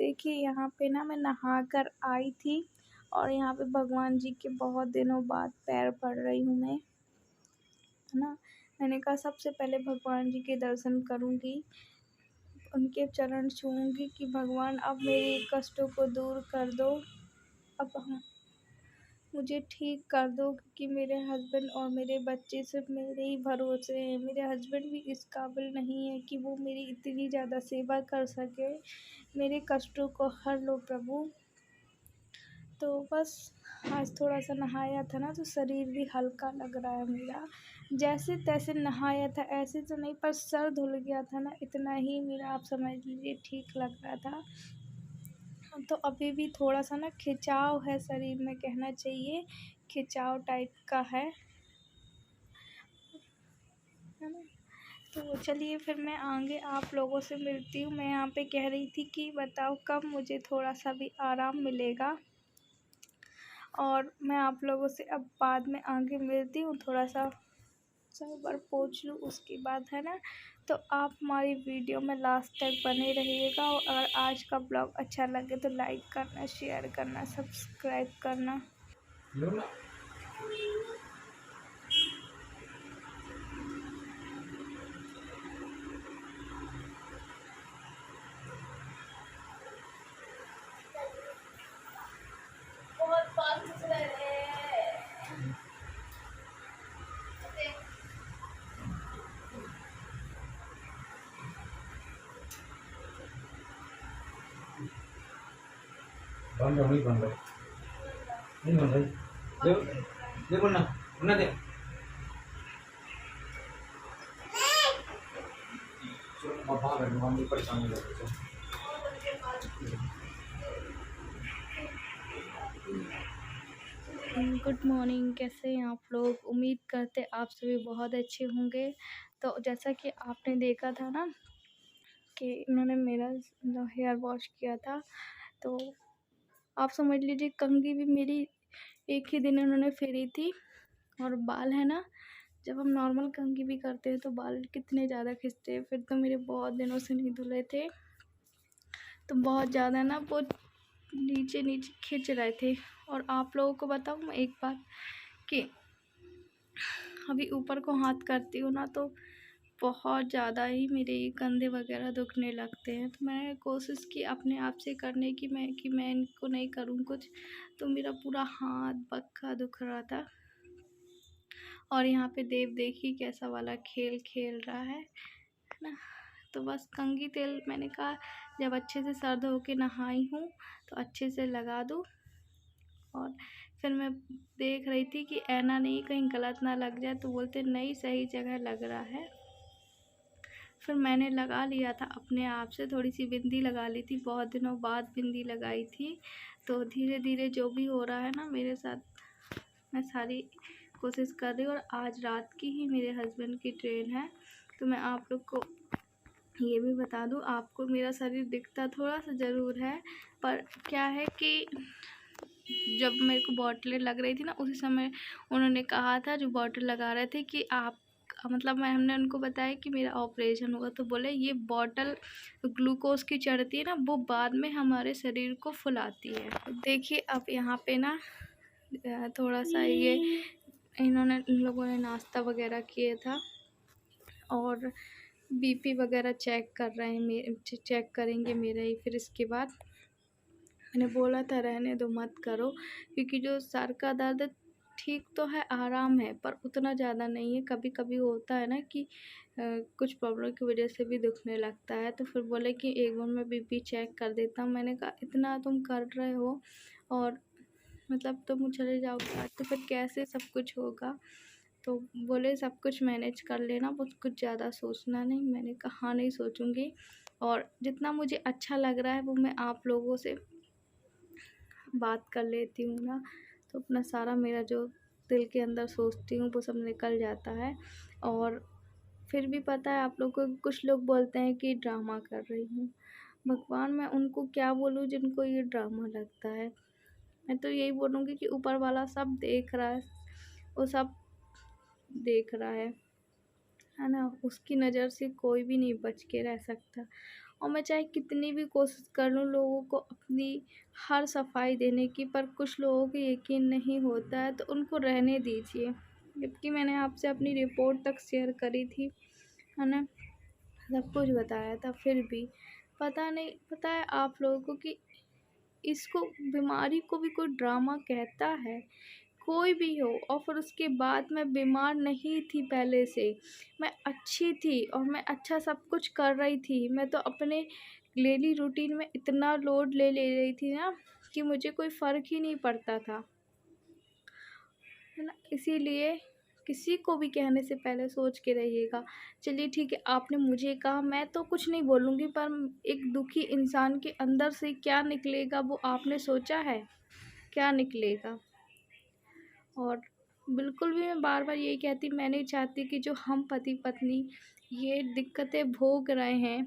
देखिए यहाँ पे ना मैं नहा कर आई थी और यहाँ पे भगवान जी के बहुत दिनों बाद पैर पड़ रही हूँ मैं, है ना। मैंने कहा सबसे पहले भगवान जी के दर्शन करूँगी, उनके चरण छूऊँगी कि भगवान अब मेरे कष्टों को दूर कर दो, अब हम मुझे ठीक कर दो, क्योंकि मेरे हस्बैंड और मेरे बच्चे सिर्फ मेरे ही भरोसे हैं। मेरे हस्बैंड भी इस काबिल नहीं है कि वो मेरी इतनी ज़्यादा सेवा कर सके। मेरे कष्टों को हर लो प्रभु। तो बस आज थोड़ा सा नहाया था ना, तो शरीर भी हल्का लग रहा है मेरा। जैसे तैसे नहाया था, ऐसे तो नहीं, पर सर धुल गया था ना, इतना ही मेरा आप समझ लीजिए ठीक लग रहा था। तो अभी भी थोड़ा सा ना खिंचाव है शरीर में, कहना चाहिए खिंचाव टाइप का है ना। तो चलिए फिर मैं आगे आप लोगों से मिलती हूँ। मैं यहाँ पे कह रही थी कि बताओ कब मुझे थोड़ा सा भी आराम मिलेगा, और मैं आप लोगों से अब बाद में आगे मिलती हूँ। थोड़ा सा बार पोंछ लूँ उसके बाद, है ना। तो आप हमारी वीडियो में लास्ट तक बने रहिएगा, और अगर आज का ब्लॉग अच्छा लगे तो लाइक करना, शेयर करना, सब्सक्राइब करना। बहुत फास्ट चल रहे हैं। बंद नहीं बंद नहीं बंद है। दे दे बोलना बोलना दे। बाबा घर में मम्मी परेशान हो जाते हैं। गुड मॉर्निंग, कैसे हैं आप लोग। उम्मीद करते आप सभी बहुत अच्छे होंगे। तो जैसा कि आपने देखा था ना कि उन्होंने मेरा हेयर वॉश किया था, तो आप समझ लीजिए कंघी भी मेरी एक ही दिन उन्होंने फेरी थी। और बाल है ना, जब हम नॉर्मल कंघी भी करते हैं तो बाल कितने ज़्यादा खिंचते हैं। फिर तो मेरे बहुत दिनों से नहीं धुले थे, तो बहुत ज़्यादा ना वो नीचे नीचे खिंच रहे थे। और आप लोगों को बताऊँ मैं एक बात कि अभी ऊपर को हाथ करती हूँ ना, तो बहुत ज़्यादा ही मेरे कंधे वगैरह दुखने लगते हैं। तो मैंने कोशिश की अपने आप से करने की, मैं इनको नहीं करूँ कुछ, तो मेरा पूरा हाथ बक्का दुख रहा था। और यहाँ पे देव देखिए कैसा वाला खेल खेल रहा है ना। तो बस कंघी तेल मैंने कहा जब अच्छे से सर धो के नहाई हूँ तो अच्छे से लगा दूँ। और फिर मैं देख रही थी कि ऐना नहीं कहीं गलत ना लग जाए, तो बोलते नहीं सही जगह लग रहा है। फिर मैंने लगा लिया था अपने आप से, थोड़ी सी बिंदी लगा ली थी, बहुत दिनों बाद बिंदी लगाई थी। तो धीरे धीरे जो भी हो रहा है ना मेरे साथ, मैं सारी कोशिश कर रही हूँ। और आज रात की ही मेरे हस्बैंड की ट्रेन है, तो मैं आप लोग को ये भी बता दूँ, आपको मेरा शरीर दिखता थोड़ा सा ज़रूर है, पर क्या है कि जब मेरे को बॉटलें लग रही थी ना, उसी समय उन्होंने कहा था, जो बॉटल लगा रहे थे, कि आप मतलब मैं हमने उनको बताया कि मेरा ऑपरेशन होगा, तो बोले ये बॉटल ग्लूकोज की चढ़ती है ना, वो बाद में हमारे शरीर को फुलाती है। देखिए अब यहाँ पे ना थोड़ा सा ये इन लोगों ने नाश्ता वगैरह किया था, और बीपी वगैरह चेक कर रहे हैं, चेक करेंगे मेरा ही। फिर इसके बाद मैंने बोला था रहने दो, मत करो, क्योंकि जो सर का दर्द ठीक तो है, आराम है, पर उतना ज़्यादा नहीं है। कभी कभी होता है ना कि कुछ प्रॉब्लम की वजह से भी दुखने लगता है। तो फिर बोले कि एक बार मैं बीपी चेक कर देता हूँ। मैंने कहा इतना तुम कर रहे हो और मतलब तुम चले जाओगे तो फिर कैसे सब कुछ होगा। तो बोले सब कुछ मैनेज कर लेना, बस कुछ ज़्यादा सोचना नहीं। मैंने कहा हाँ नहीं सोचूंगी, और जितना मुझे अच्छा लग रहा है वो मैं आप लोगों से बात कर लेती हूँ ना, तो अपना सारा मेरा जो दिल के अंदर सोचती हूँ वो सब निकल जाता है। और फिर भी पता है आप लोग को, कुछ लोग बोलते हैं कि ड्रामा कर रही हूँ। भगवान मैं उनको क्या बोलूँ जिनको ये ड्रामा लगता है। मैं तो यही बोलूँगी कि ऊपर वाला सब देख रहा है, वो सब देख रहा है ना। उसकी नज़र से कोई भी नहीं बच के रह सकता। और मैं चाहे कितनी भी कोशिश कर लूँ लोगों को अपनी हर सफाई देने की, पर कुछ लोगों को यकीन नहीं होता है, तो उनको रहने दीजिए। जबकि मैंने आपसे अपनी रिपोर्ट तक शेयर करी थी, है ना, सब कुछ बताया था, फिर भी पता नहीं, पता है आप लोगों को कि इसको, बीमारी को भी कोई ड्रामा कहता है? कोई भी हो, और फिर उसके बाद मैं बीमार नहीं थी पहले से, मैं अच्छी थी और मैं अच्छा सब कुछ कर रही थी। मैं तो अपने डेली रूटीन में इतना लोड ले रही थी ना कि मुझे कोई फ़र्क ही नहीं पड़ता था, है ना? इसीलिए किसी को भी कहने से पहले सोच के रहिएगा। चलिए ठीक है, आपने मुझे कहा, मैं तो कुछ नहीं बोलूँगी, पर एक दुखी इंसान के अंदर से क्या निकलेगा वो आपने सोचा है? क्या निकलेगा? और बिल्कुल भी मैं बार-बार यही कहती, मैं नहीं चाहती कि जो हम पति-पत्नी ये दिक्कतें भोग रहे हैं,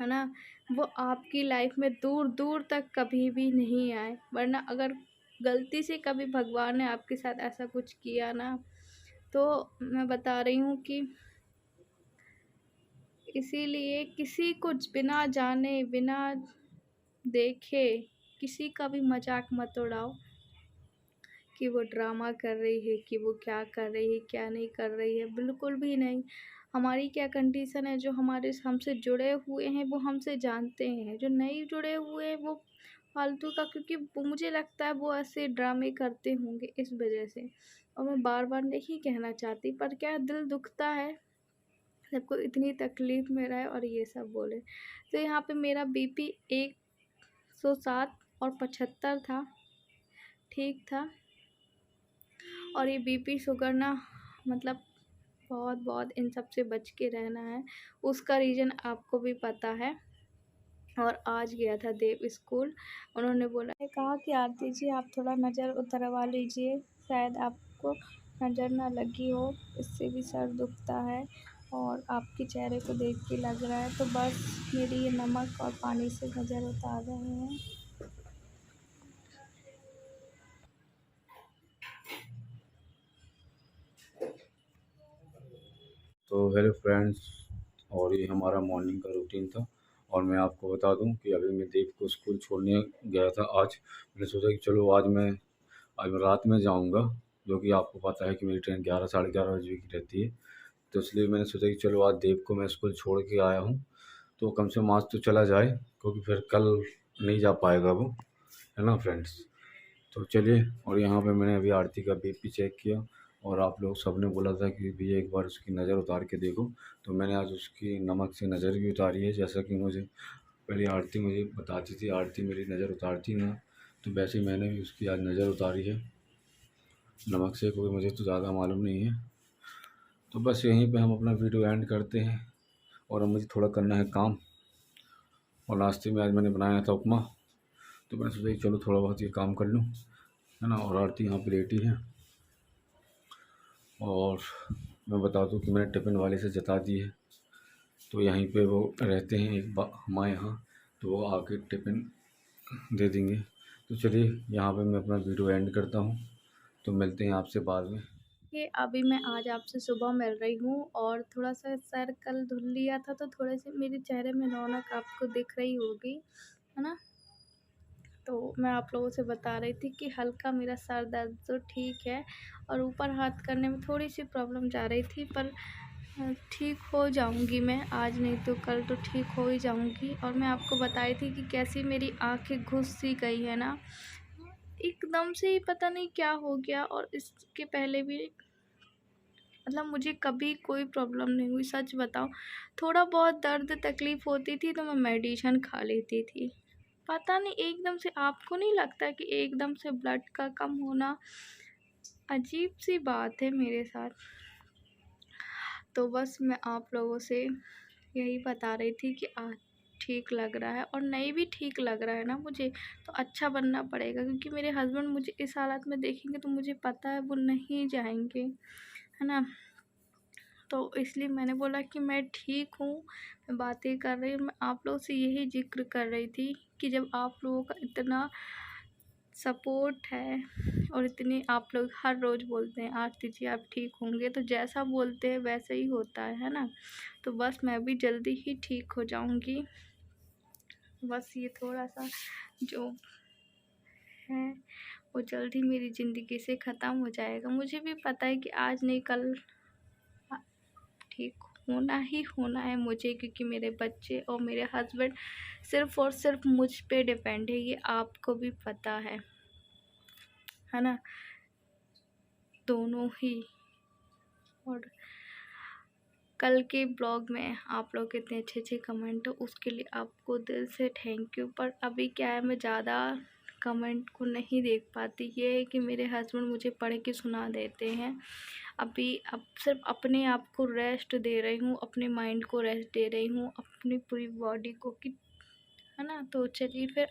है ना? वो आपकी लाइफ़ में दूर-दूर तक कभी भी नहीं आए। वरना अगर गलती से कभी भगवान ने आपके साथ ऐसा कुछ किया ना, तो मैं बता रही हूँ कि इसीलिए किसी को बिना जाने, बिना देखे किसी का भी मज़ाक मत उड़ाओ कि वो ड्रामा कर रही है, कि वो क्या कर रही है, क्या नहीं कर रही है, बिल्कुल भी नहीं। हमारी क्या कंडीशन है, जो हमारे हमसे जुड़े हुए हैं वो हमसे जानते हैं, जो नहीं जुड़े हुए हैं वो फालतू का, क्योंकि वो मुझे लगता है वो ऐसे ड्रामे करते होंगे इस वजह से। और मैं बार-बार नहीं कहना चाहती, पर क्या दिल दुखता है, सबको इतनी तकलीफ़ में रहे और ये सब बोले। तो यहाँ पे मेरा बीपी 107 और 75 था, ठीक था। और ये बीपी शुगर ना, मतलब बहुत इन सब से बच के रहना है। उसका रीज़न आपको भी पता है। और आज गया था देव स्कूल, उन्होंने बोला है, कहा कि आरती जी आप थोड़ा नज़र उतरवा लीजिए, शायद आपको नज़र ना लगी हो, इससे भी सर दुखता है और आपके चेहरे को देख के लग रहा है। तो बस मेरी ये नमक और पानी से नज़र उतार रहे हैं। तो हेलो फ्रेंड्स, और ये हमारा मॉर्निंग का रूटीन था। और मैं आपको बता दूं कि अभी मैं देव को स्कूल छोड़ने गया था आज। मैंने सोचा कि चलो आज मैं रात में जाऊंगा, जो कि आपको पता है कि मेरी ट्रेन 11 साढ़े 11 बजे की रहती है। तो इसलिए मैंने सोचा कि चलो आज देव को मैं स्कूल छोड़ के आया हूँ, तो कम से कम आज तो चला जाए, क्योंकि फिर कल नहीं जा पाएगा वो, है ना फ्रेंड्स। तो चलिए, और यहाँ पे मैंने अभी आरती का बीपी चेक किया, और आप लोग सब ने बोला था कि भैया एक बार उसकी नज़र उतार के देखो, तो मैंने आज उसकी नमक से नज़र भी उतारी है। जैसा कि मुझे पहले आरती मुझे बताती थी, आरती मेरी नज़र उतारती ना, तो वैसे ही मैंने भी उसकी आज नज़र उतारी है नमक से, क्योंकि मुझे तो ज़्यादा मालूम नहीं है। तो बस यहीं पे हम अपना वीडियो एंड करते हैं, और अब मुझे थोड़ा करना है काम। और नाश्ते में आज मैंने बनाया था उपमा, तो मैंने सोचा कि चलो थोड़ा बहुत ये काम कर लूँ, है ना। और आरती यहाँ पे लेटी है, और मैं बता दूँ कि मैंने टिफ़िन वाले से जता दी है, तो यहीं पे वो रहते हैं एक बा हमारे यहाँ, तो वो आके टिफ़िन दे देंगे। तो चलिए, यहाँ पे मैं अपना वीडियो एंड करता हूँ, तो मिलते हैं आपसे बाद में। कि अभी मैं आज आपसे सुबह मिल रही हूँ और थोड़ा-सा सर कल धुल लिया था, तो थोड़े-से मेरे चेहरे में रौनक आपको दिख रही होगी, है ना? तो मैं आप लोगों से बता रही थी कि हल्का मेरा सर दर्द तो ठीक है, और ऊपर हाथ करने में थोड़ी-सी प्रॉब्लम जा रही थी, पर ठीक हो जाऊँगी मैं, आज नहीं तो कल तो ठीक हो ही जाऊँगी। और मैं आपको बताई थी कि कैसी मेरी आँखें घुस सी गई है ना, एकदम से ही पता नहीं क्या हो गया। और इसके पहले भी मतलब मुझे कभी कोई प्रॉब्लम नहीं हुई, सच बताऊँ। थोड़ा बहुत दर्द तकलीफ़ होती थी तो मैं मेडिशन खा लेती थी। पता नहीं एकदम से, आपको नहीं लगता कि एकदम से ब्लड का कम होना अजीब-सी बात है मेरे साथ? तो बस मैं आप लोगों से यही बता रही थी कि आज ठीक लग रहा है, और नहीं भी ठीक लग रहा है ना मुझे, तो अच्छा बनना पड़ेगा, क्योंकि मेरे हस्बैंड मुझे इस हालत में देखेंगे तो मुझे पता है वो नहीं जाएँगे, है ना? तो इसलिए मैंने बोला कि मैं ठीक हूँ, मैं बातें कर रही हूँ। मैं आप लोगों से यही ज़िक्र कर रही थी कि जब आप लोगों का इतना सपोर्ट है। और इतने आप लोग हर रोज़ बोलते हैं आरती जी आप ठीक होंगे, तो जैसा बोलते हैं वैसे ही होता है ना। तो बस मैं भी जल्दी ही ठीक हो जाऊंगी। बस ये थोड़ा सा जो है वो जल्दी मेरी ज़िंदगी से ख़त्म हो जाएगा। मुझे भी पता है कि आज नहीं कल ठीक होना ही होना है मुझे, क्योंकि मेरे बच्चे और मेरे हस्बैंड सिर्फ़ और सिर्फ मुझ पे डिपेंड है, ये आपको भी पता है ना, दोनों ही। और कल के ब्लॉग में आप लोग इतने अच्छे अच्छे कमेंट, उसके लिए आपको दिल से थैंक यू। पर अभी क्या है, मैं ज़्यादा कमेंट को नहीं देख पाती। ये है कि मेरे हस्बैंड मुझे पढ़ के सुना देते हैं। अभी अब सिर्फ अपने आप को रेस्ट दे रही हूँ, अपने माइंड को रेस्ट दे रही हूँ, अपनी पूरी बॉडी को कि है ना। तो चलिए फिर